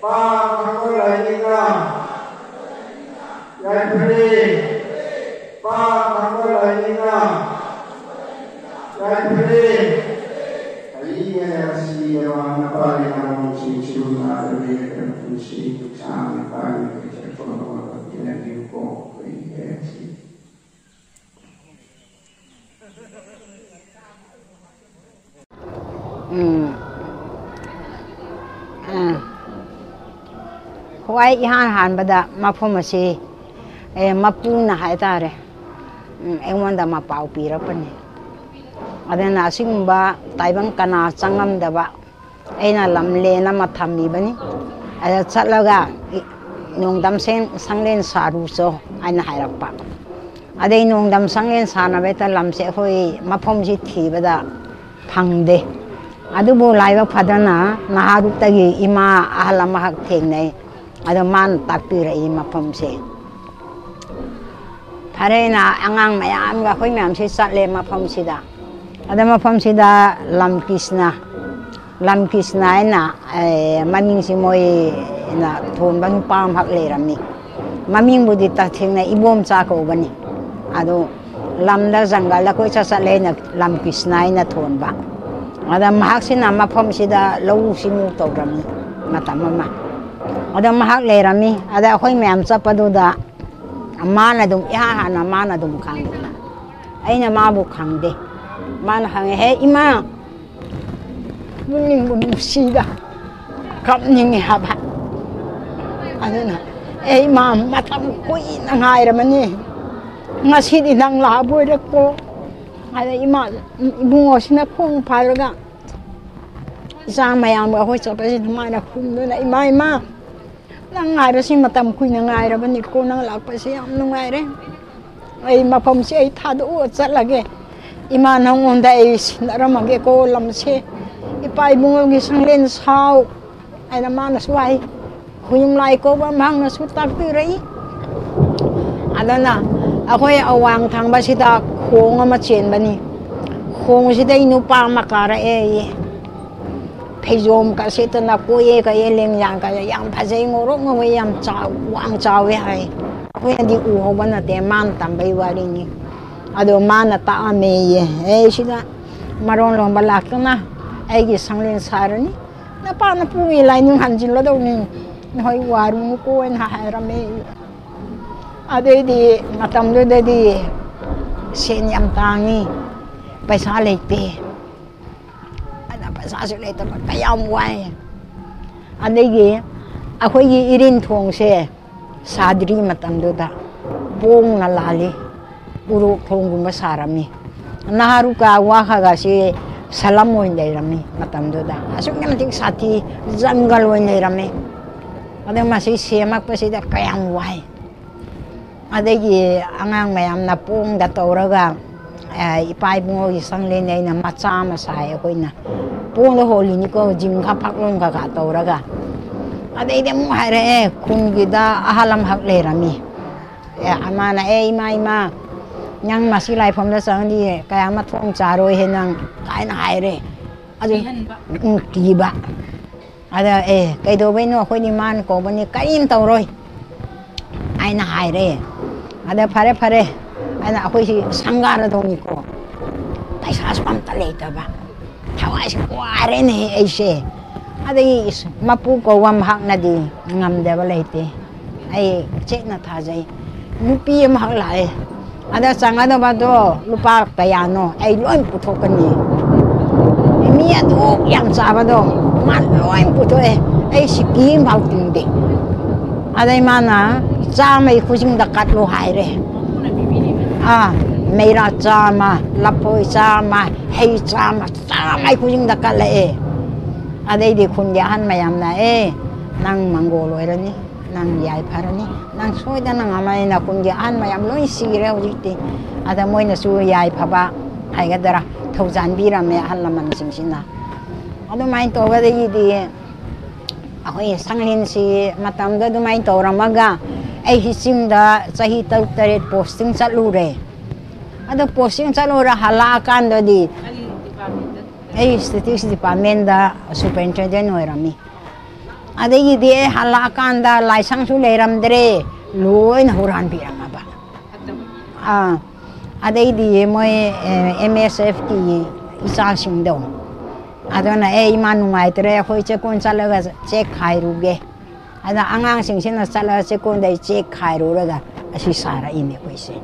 ป้าทำอะไรนี่นะยายพรีป้าทำอะไรนี่นะยายพรีไอ้เนี่ยสิ่งที่ว่านักการเมืองสิ่งที่ว่าเรื่องการพูดสิ่งที่สร้างนักการเมืองจะต้องว่าที่นั่นอยู่ก็เป็นแค่สิ่งเพราะว่าอีหันบัดมาพมสิมาปูนะหายตาเร่วันดามาเป่าปีระปนี่อันนั้นอาศิงบ่ไต้บังกันอาจังงัมดาบะน่ะลำเลนะมาทำมีบันนี่อันนั้นชัดแล้วก็นงดำเส้นสังเลนสารุโซอันนั้นหายรักปะอันนี้นงดำสังเลนสานะเวทลำเสหอยมาพมสิทีบัดพังเดอันดูบุไลว่าพัฒนานาฮารุตกีอิมาอาลามหักเทงในอันมันตักปีระอิมาพมเสพาเรน่ะอังไม่ยามก็ค่อยมีอันสิสัตเลมาพมสิดาอันมาพมสิดาลำกิสนาน่ะมันมิงสิมวยน่ะทุนบันปามหักเลรามีมันมิงบุดิตาเทงในอิบอมจากโอบันนี่อันดูลำดาจังกาลก็จะสัตเลน่ะลำกิสนาน่ะทุนบะอันมาหักสินะมาพมสิดาลูสิมูตรามีมาทำมาอันมาหักเลรามีอันค่อยมีอันจะปดูดามานะดุมยาหานะมานะดุมขังไอ้นะมาบุขังเดมานะขังเฮ้ยมาบุญบุญสีดาครับยังไงครับอันนั้นนะไอ้มาทำคุยนั่งไงระมันนี่งาสิดีนั่งลาบุยเด็กโกอะไรมาบุญสินะพุ่งพายแล้วก็สร้างมาอย่างแบบเขาจะไปทำไมนะคุณด้วยนะมานั่งไงเราสิมาทำคุยนั่งไงเราบันนี้กูนั่งหลับไปสินั่งไงเลยไอ้มาพมสิไอ้ท่าดูจัดละเกอีมานั่งอุ่นได้สินารำเกโกลำเชอีไปบุ้งกิสังเลนสาวไอ้น้ำมันสวยคุยมไล่โกบ้ามังนะสุดตักตีเลยอันนั้นนะakuเอาวางทางบาสิตาโค้งมาเชียนบันนี้โค้งสิได้นุปามาการะพยมก็สิตนะกูก็เลี้ยงยังก็ยังพะเจงรกงวยยังจ้าวางจ้าไว้ให้กูยังดีอู่บันน่ะแต่มันตั้งไปวารินี่อะดูมันน่ะตาเมย์สินะมาร้องลงบลักนะไอ้กิสังเลนสารนี่น่ะป้าน่ะพูดอะไรนึงหันจินแล้วตรงนี้หอยวารุงกูเอ็นหายระเมย์อะเดี๋ยวดีมาทำด้วยดีเส้นยำตางนี่ไปสาเลยเปสาสุดเลยแต่ก็ยอมไว้อันนี้aku irin thong se sadri matam do da pong na lali puro thong gumba sarami naharu ka wa kha ga se salam mo indai rami matam do da asuk ngam tik sati jungle wo indai rami ade ma se semak pa se da kayam wai ade angang mayam na pong da toraga ipai bungo isang lenay na macha masaya ko na pung lo holi ni ko jim kha phak long ka toraga ade de mu hare kun gida ahalam hak le rami amana ima nyang masilai phom la sang di kaya ma thong cha roi he nang kai na hai re ade ki ba ada kai do bai no khoi ni man ko bani kai in taw roi ai na hai re ada phare ana khoi si sangara dong ni ko tai sa spam ta le ta ba thawai si ko are ne ai se ada mapu ko wam hak na di ngam de ba le te ai che na tha jai mu pi ma hak lai ada sanga do ba do lupa kayano ai loi pu thok kan ni mi ya do yang sa ba do man loi pu to ai si ki ma ting de ada mana cha mai khu jing da kat lo hai reไม่ราจามาลับโอยจามาให้จามาจาไม่คุยงดักกันเลยอะไรดีคุณยาหันมายามนะนั่งมังโกลอยแล้วนี่นั่งยายพารานี่นั่งช่วยแต่นั่งอะไรนะคุณยาหันมายามลอยสีแล้วจิตติอาจจะมวยน่ะช่วยยายพาบะให้กันเถอะทุกจานบีรามีหันละมันสิ่งสินะเอาดูไม่ตัวก็ได้ดีaku sang lin si matam do do mai to ramaga ai hisim da sahi taret posting chalu re ada posting chalu ra halakan do di ai statistics department da superintendent no rami ꯑꯗꯒꯤꯗꯤ ꯍꯜꯂꯛꯑꯀꯥꯟꯗ ꯂꯥꯏꯁꯪꯁꯨ ꯂꯩꯔꯝꯗ꯭ꯔꯦ ꯂꯣꯏꯅ ꯍꯨꯔꯥꯟꯕꯤꯔꯝꯃꯕ ꯑꯗꯩꯗꯤ ꯃꯣꯏ MSFꯀꯤ ꯏꯆꯥꯁꯤꯡꯗꯣ ꯑꯗꯨꯅ ꯏꯃꯥ ꯅꯨꯡꯉꯥꯏꯇ꯭ꯔꯦ ꯑꯩꯈꯣꯏ ꯆꯦꯛꯀꯣꯟ ꯆꯠꯂꯒ check ꯈꯥꯏꯔꯨꯒꯦ ꯑꯗ ꯑꯉꯥꯡꯁꯤꯡꯁꯤꯅ ꯆꯠꯂꯒ ꯆꯦꯛꯀꯣꯟꯗ ꯆꯦꯛ ꯈꯥꯏꯔꯨꯔꯒ ꯑꯁꯤ ꯁꯥꯔꯛꯏꯅꯦ ꯑꯩꯈꯣꯏꯁꯦ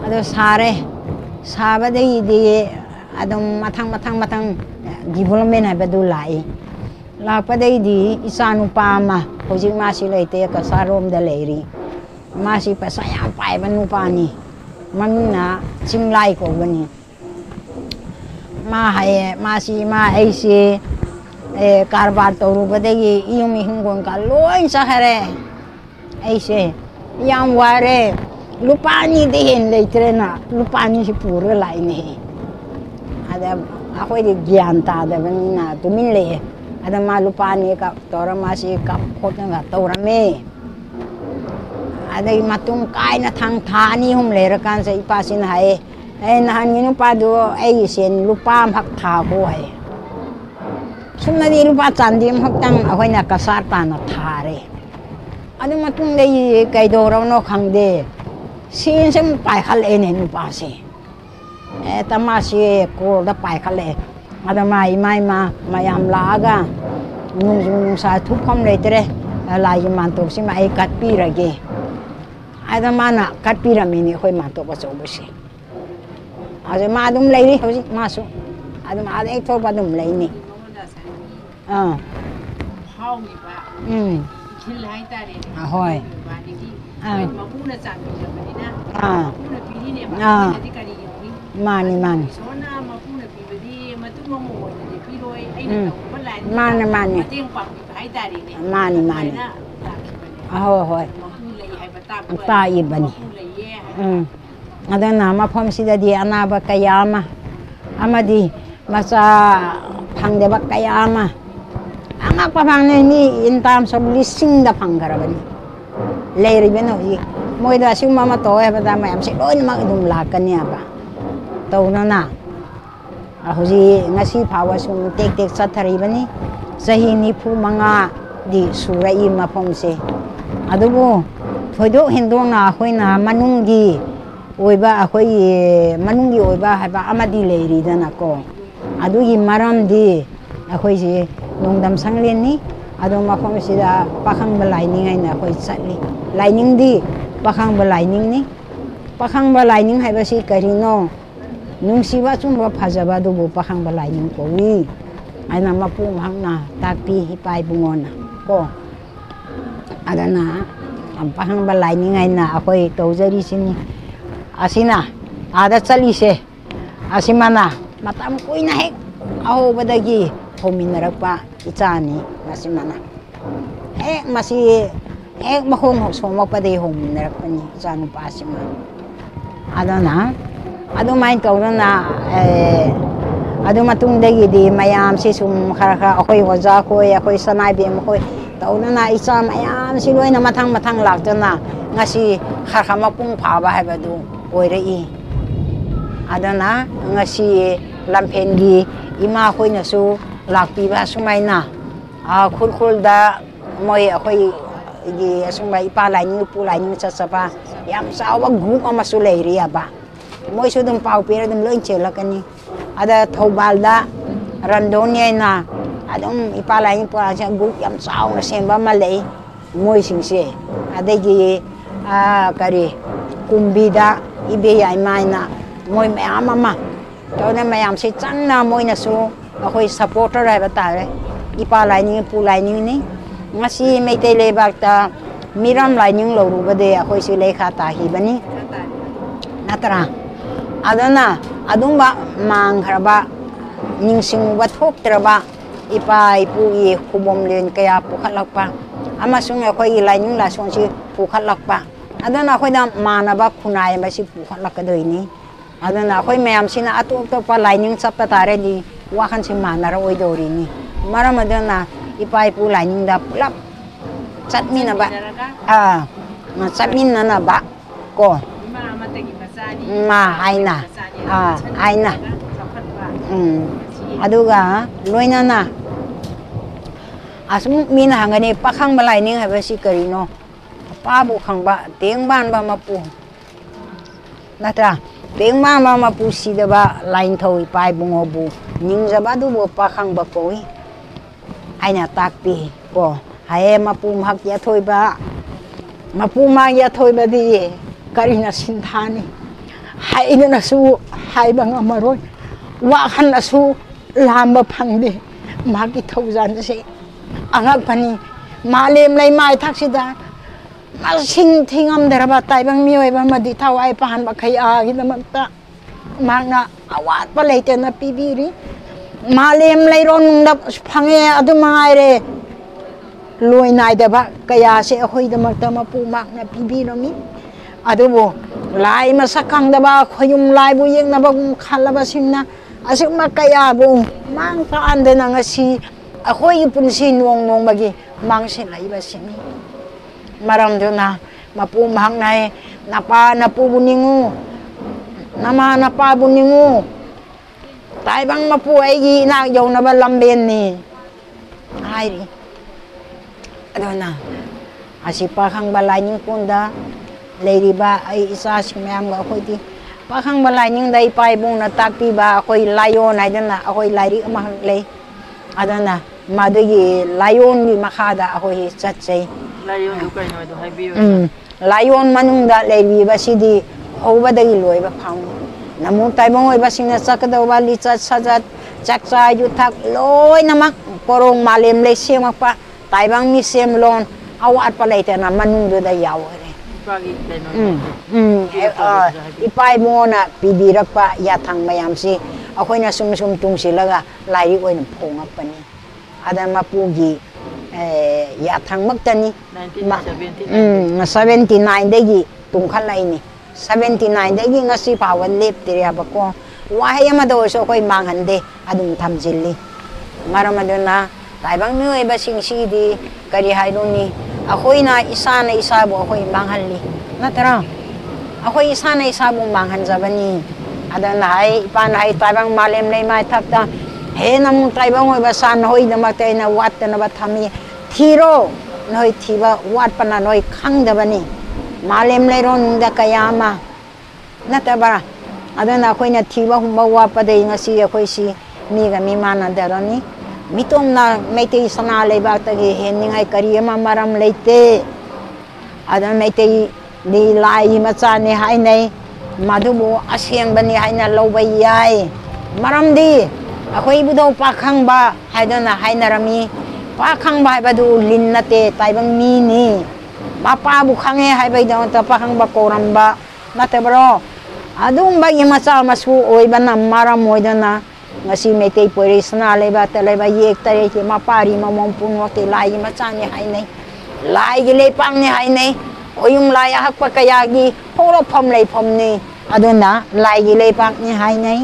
ꯑꯗꯣ ꯁꯥꯔꯦ ꯁꯥꯕꯗꯒꯤꯗꯤ ꯑꯗꯨꯝ ꯃꯊꯪ ꯗꯤꯕꯂꯞꯃꯦꯟ ꯍꯥꯏꯕꯗꯨ ꯂꯥꯛꯏ ꯂꯥꯛꯄꯗꯒꯤꯗꯤ ꯏꯆꯥ ꯅꯨꯄꯥ ꯑꯃ ꯍꯧꯖꯤꯛ ꯃꯥꯁꯤ ꯂꯩꯇꯦ ꯀꯁꯥꯔꯣꯝꯗ ꯂꯩꯔꯤ ꯃꯥꯁꯤ ꯄꯩꯁꯥ ꯌꯥꯝ ꯄꯥꯏꯕ ꯅꯨꯄꯥꯅꯤ ꯃꯃꯤꯡꯅ ꯆꯤꯡꯂꯥꯏ ꯀꯧꯕꯅꯤ ꯃꯥ ꯍꯥꯏꯌꯦ ꯃꯥ ꯑꯩꯁꯦ ꯀꯔꯕꯥꯔ ꯇꯧꯔꯨꯕꯗꯒꯤ ꯌꯨꯝ ꯍꯤꯡꯒꯣꯜꯒ ꯂꯣꯏ ꯆꯠꯈ꯭ꯔꯦ ꯑꯩꯁꯦ ꯌꯥꯝ ꯋꯥꯔꯦ ꯂꯨꯄꯥ ꯑꯅꯤꯗꯤ ꯍꯦꯟꯅ ꯂꯩꯇ꯭ꯔꯦꯅ ꯂꯨꯄꯥ ꯑꯅꯤꯁꯤ ꯄꯨꯔꯒ ꯂꯥꯛꯏꯅꯦ ꯑꯗ ꯑꯩꯈꯣꯏꯗꯤ ꯒ꯭ꯌꯥꯟ ꯇꯥꯗꯕꯅꯤꯅ ꯇꯨꯃꯤꯟ ꯂꯩꯑꯦ ꯑꯗ ꯃꯥ ꯂꯨꯄꯥ ꯑꯅꯤ ꯇꯧꯔ ꯃꯥꯁꯤ ꯀꯞ ꯈꯣꯠꯂꯒ ꯇꯧꯔꯝꯃꯦ ꯑꯗꯒꯤ ꯃꯇꯨꯡ ꯀꯥꯏꯅ ꯊꯥ 2-3 ꯂꯩꯔꯀꯥꯟꯁꯤꯗ ꯏꯄꯥꯁꯤꯅ ꯍꯥꯏꯌꯦ ꯅꯍꯥꯟꯒꯤ ꯅꯨꯄꯥꯗꯣ ꯑꯩꯒꯤ ꯁꯦꯟ ꯂꯨꯄꯥ ꯑꯃꯈꯛ ꯊꯥꯈꯣ ꯍꯥꯏꯌꯦ ꯁꯨꯝꯅꯗꯤ ꯂꯨꯄꯥ ꯆꯥꯟꯗꯤ ꯑꯃꯈꯛꯇꯪ ꯑꯩꯈꯣꯏꯅ ꯀꯁꯥꯔ ꯇꯥꯅ ꯊꯥꯔꯦ ꯑꯗꯨ ꯃꯇꯨꯡꯗꯒꯤ ꯀꯩꯗꯧꯔꯕꯅꯣ ꯈꯪꯗꯦ ꯁꯦꯟꯁꯦ ꯑꯃꯨꯛ ꯄꯥꯏꯈꯠꯂꯛꯑꯦꯅꯦ ꯅꯨꯄꯥꯁꯦ ꯃꯥꯁꯤ ꯀꯣꯜꯗ ꯄꯥꯏꯈꯠꯂꯛꯑꯦ ꯑꯗ ꯏꯃꯥ ꯃꯌꯥꯝ ꯂꯥꯛꯑꯒ ꯅꯣꯡꯖꯨ ꯅꯨꯡꯁꯥ ꯊꯨꯞꯐꯝ ꯂꯩꯇ꯭ꯔꯦ ꯂꯥꯏꯒꯤ ꯃꯥꯟꯇꯣꯞꯁꯤꯃ ꯑꯩ ꯀꯠꯄꯤꯔꯒꯦ ꯑꯗ ꯃꯥꯅ ꯀꯠꯄꯤꯔꯝꯃꯤꯅꯦ ꯑꯩꯈꯣꯏ ꯃꯥꯟꯇꯣꯞ ꯑꯆꯧꯕꯁꯦ ꯑꯗ ꯃꯥ ꯑꯗꯨꯝ ꯂꯩꯔꯤ ꯍꯧꯖꯤꯛ ꯃꯥꯁꯨ ꯑꯗꯨꯝ ꯑꯥꯗ ꯍꯦꯛ ꯊꯣꯛꯄ ꯑꯗꯨꯝ ꯂꯩꯅꯤ ꯏꯊꯤꯜ ꯍꯥꯏꯇꯥꯔꯦꯅꯦ ꯍꯣꯏ ꯃꯄꯨꯅ ꯆꯥꯟꯕꯤꯔꯕꯅꯤꯅ ꯃꯄꯨꯅ ꯄꯤꯔꯤꯅꯦꯕ ꯑꯩꯈꯣꯏꯅꯗꯤ ꯀꯔꯤꯒꯤꯅꯤ ꯃꯥꯅꯤ ꯏꯁꯣꯔꯅ ꯃꯄꯨꯅ ꯄꯤꯕꯗꯤ ꯃꯇꯨꯡ ꯑꯃ ꯑꯣꯏꯅꯗꯤ ꯄꯤꯔꯣꯏ ꯑꯩꯅ ꯇꯧꯕ ꯂꯥꯏꯟꯗꯨꯗ ꯃꯇꯦꯡ ꯄꯥꯡꯕꯤꯕ ꯍꯥꯏꯇꯥꯔꯦꯅꯦ ꯃꯥꯅꯤ ꯍꯣꯏ ꯃꯄꯨ ꯂꯩ ꯍꯥꯏꯕ ꯇꯥꯛꯏꯕꯅꯤ ꯃꯄꯨ ꯂꯩꯌꯦ ꯍꯥꯏꯕ ꯑꯗꯨꯅ ꯃꯐꯝꯁꯤꯗꯗꯤ ꯑꯅꯥꯕ ꯀꯌꯥ ꯑꯃ ꯑꯃꯗꯤ ꯃꯆꯥ ꯐꯪꯗꯕ kaya ama angakpa phangni mi in terms of lisingda phanggarabani leiribeno hi moida asuma ma to ha bada mayam se loin mak dum lakani aba tawna hoji ngasi phawa sum tek tek chatharibani sahi nifu manga di surai mafamse adubu thoido hindona khoina manungi oiba akhoi manungi oiba haba amadi leiridana ko adugi maramdi akhoi je nongdam sangleni adu mafam sida pakhang balaining aina akhoi chatli lining di pakhang balaining ni pakhang balaining haiba si karino nungsiba chumba phajaba dubu pakhang balaining ko wi aina mapum hangna takpi hipai bungona ko adana pakhang balaining aina akhoi tawjari sini asina ada chalise asimana matam kuina hek ahobadagi hominarakpa ichani masimana hek masi hek mahom somapade hominarakpani ichanu pasima adana adu main tawna adu matungdagi di mayam si sum khara akhoi oja khoi akhoi sanai bem khoi tawna icha mayam si loina mathang laktana ngasi khara mapung phaba habadu oirei adana ngasi lampengi ima khoina su lakpiba sumaina khulkhulda moi akhoi gi asumai pa laini pu laini chachapa yam sawa group ama su leiri aba moi su dum pau pera dum loin chelakani ada thobalda randonia na adum ipa laini pu aja group yam sauna semba malei moi singse adegi kari kumbida ibe yai maina moi mayam ama tawna mayam se changna moina su akhoi supporter hai batare ipa lining pu lining ni ngasi meitei lebak ta miram lining loru bade akhoi si lekha ta hi bani natra adana adumba manghraba ningsing wathok traba ipa ipu i khubom len kaya pukhalakpa amasung akhoi lining la song si pukhalakpa adana akhoi da manaba khunai ba si pukhalakadoini adana akhoi mayam sina atu to pa lining chapta tare di wahan si manara oidorini maram adana ipai pu lining da pulap chatmina ba ma chatmina na ba ko ma aina aina aduga loina na asum min hangani pakhang balai ning haba si karino pa bu khangba teng ban ba mapu natra teng ban ba mapu si da ba lain thoi pai bungo bu ning jaba du bo pakhang ba koi aina takpi ko hae mapu hak ya thoi ba mapu ma ya thoi ba di karina sinthani hai na su hai bang amaroi wa khan asu lamba phangde magi thaujan se angak pani malem lai mai thaksida masing thingam deraba taibang mioi ba madi thawai pahan ba khaya gi namta magna awat pa leite na pibiri malem lai ron da phange adu mangai re loi nai da ba kaya se hoi da makta mapu magna pibiromi adu bo lai masakang da ba khoyum lai bu yeng na ba khalaba simna asuk makaya bu mang ta ande na ngasi akhoi punsi nuong nuong bagi mang se lai ba simi maram dona mapu mahang nai napa napu buningu nama napa buningu tai bang mapu ai gi na yo na ba lamben ni ai ri adona asipa khang balai ning punda leiri ba ai isa simyam ga khoi ti pakhang balai ning dai pai bung na takpi ba khoi layo nai dana khoi lairi ma le adana madagi layon ni makhada khoi chatsei layon du kai noi do hai bi layon manung da leiri ba sidi hoba dagi loi ba phang namu tai bang oi ba singna sakada ba li chat sajat chakcha yu thak loi namak porong malem le semak pa tai bang mi sem lon awat pa leite na manung do da yaw re pagi kai noi ipai mona pibirak pa ya thang mayam si akhoi na sum sum tung silaga lai oi na phonga pani ada mapugi ya thang maktani 79 degi tung khalai ni 79 degi ngasi pawan lep tiri ba ko wahai ama do so koi manghande adum thamjilli maramaduna taibang noi ba singsi di kari hairuni akhoi na isa bo akhoi manghalli natara akhoi isa bu manghan jabani adana hai pan hai taibang malem nei mai thakta he nam taibang oi ba san hoi na ma te na wat na ba thami thiro noi thiba wat pana noi khang dabani malem lai ron da kayama nataba adana khoi na thiba humba wa pa de ngasi khoi si mi ga mi mana darani mitom na meitei sana le ba ta ge heningai kariyama maram leite adan meitei ni lai ma cha ne hai nei madubo asyang bani hai na lo bai yai maram di akhoi budo pakhang ba haidana hainarami pakhang ba badu lin na te taibang mi ni mapa bu khange hai bai da ta pakhang ba koram ba na te bro adum ba yema cha masu oi bana maram oi dana ngasi metei porisna le ba ta le ba yek tare ki mapari mamom punwa te lai ma cha ni hai nei lai gi le pang ni hai nei oyum lai hak pa kaya gi horo phom lei phom ni aduna lai gi le pak ni hai nei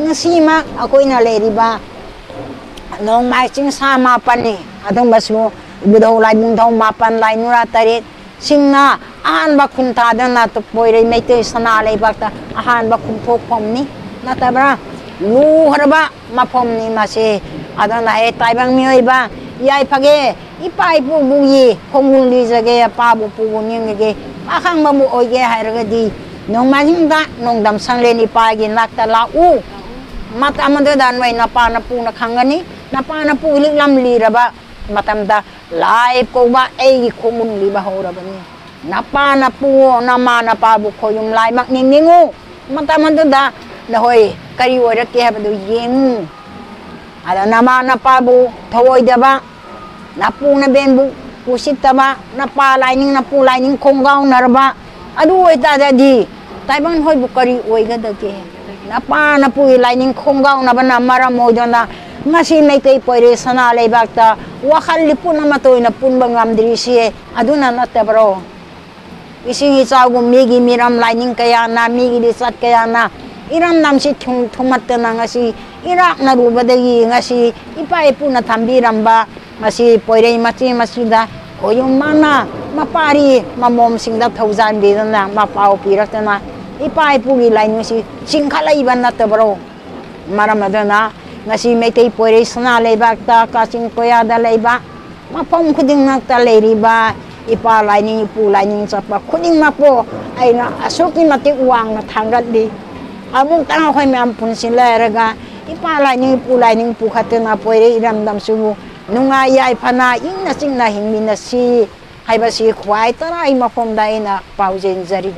ngasi ma akoi na le ri ba nong mai ching sa ma pan ni adong basu budo lai mung thong ma pan lai nura tare singna ahan ba khun ta dana to poi re metei sana le ba ta ahan ba khun thok phom ni na ta bra lu harba ma phom ni ma se adana e taibang mi oi ba yai phage ipai pu bu yi khomul li jage pa bu pu ning ge akhang ba mu oi ge hai ra di nong ma jing da nong dam sang le ni pa gi nak ta la u mata man dan wai na pa na pu na khangani na pa na pu lik lam li ra ba matam da lai ko ba e gi khomul li ba ho ra ba ni na pa na pu na ma na pa bu khoyum lai mak ning ningu mata man da na hoi kari oi ra ke ha ba du yeng ada nama na pa bu thoi da ba na pu na ben bu pusit ta ba na pa lai ning na pu lai ning khong gao na ra ba adu oi ta da di tai bang hoi bu kari oi ga da ke na pa na pu lai ning khong gao na ba na mara mo do na ngasi mai kai poire sana le bak ta wa khal li pu na ma toi na pun bangam dri si aduna na ta bro ising i chaw gum mi gi miram lai ning kaya na mi gi di sat kaya na iram nam si thum thumat na ngasi irak na ru ba dagi ngasi ipai pu na thambi ramba ngasi poire machi masida oyum mana mapari mamom singda thaujan bi na ma pau pirak na ipai pu gi lai ni si singkhalai ban na ta bro maram adana ngasi metei poire sana le bak ta ka sing koya da le ba mapom khudingmakta leiriba ipa laining ipu laining chapa khudingmak po aina asuki matik wang na thangatli amung tang khoi myam punsin lairaga ipa laining ipu laining pu khatena poire iramdam su nunga yai phana ingna chingna hingmina si haibasi khwai tara i mapom daina paujen jari